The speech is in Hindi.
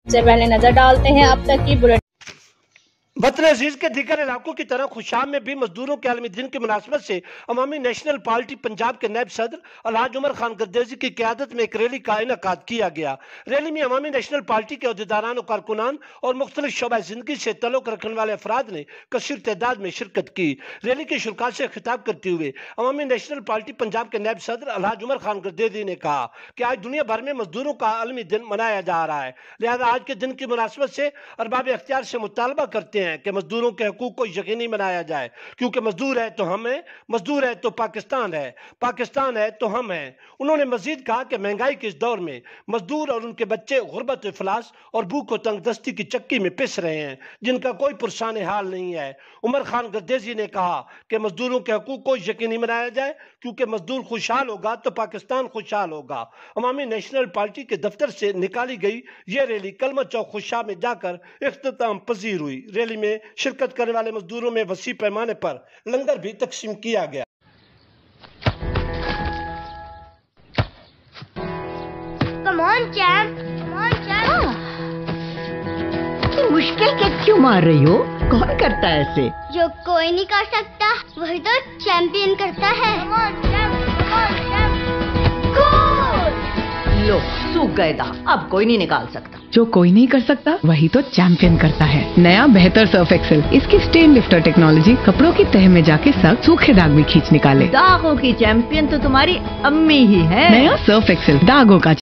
से पहले नजर डालते हैं अब तक की बुलेटिन। वतन अजीज के दीगर इलाकों की तरह खुशाम में भी मजदूरों के आलमी दिन की मुनासबत से अवामी नेशनल पार्टी पंजाब के नायब सदर अलहाज उमर खान गर्देजी की क़यादत में एक रैली का इनेकाद किया गया। रैली में अवामी नेशनल पार्टी के अहदेदारान और कारकुनान और मुख्तलिफ शोबा जिंदगी से तल्लुक़ रखने वाले अफराद ने कसीर तादाद में शिरकत की। रैली की शुरुआत से खिताब करते हुए अवामी नेशनल पार्टी पंजाब के नायब सदर अलहाज उमर खान गर्देजी ने कहा कि आज दुनिया भर में मजदूरों का आलमी दिन मनाया जा रहा है, लिहाजा आज के दिन की मुनासबत से अरबाब इख्तियार से मुतालबा करते हैं कि मजदूरों के हकूक को यकीनी बनाया जाए, क्योंकि मजदूर है तो हम हैं, मजदूर है तो पाकिस्तान है, पाकिस्तान है तो हम हैं। उन्होंने मजीद कहा कि महंगाई के इस दौर में मजदूर और उनके बच्चे गुर्बत, इफलास और भूख और तंगदस्ती की चक्की में पिस रहे हैं, जिनका कोई पुरसान हाल नहीं है। उमर खान गर्देजी ने कहा कि मजदूरों के हकूक को यकीनी बनाया जाए, क्योंकि मजदूर खुशहाल होगा तो पाकिस्तान खुशहाल होगा। अवामी नेशनल पार्टी के दफ्तर से निकाली गई यह रैली कलमा चौक खुशा में जाकर इख्तिताम पजीर हुई। रैली में शिरकत करने वाले मजदूरों में वसी पैमाने पर लंगर भी तकसीम किया गया। Come on, champ. Come on, champ. मुश्किल के क्यों मार रही हो? कौन करता है ऐसे? जो कोई नहीं कर सकता वही तो चैंपियन करता है। Come on, champ. Come on, champ. लो सूख गए दाग, अब कोई नहीं निकाल सकता। जो कोई नहीं कर सकता वही तो चैंपियन करता है। नया बेहतर सर्फ एक्सेल, इसकी स्टेन लिफ्टर टेक्नोलॉजी कपड़ों की तह में जाके सख्त सूखे दाग भी खींच निकाले। दागों की चैंपियन तो तुम्हारी अम्मी ही है। नया सर्फ एक्सेल दागों का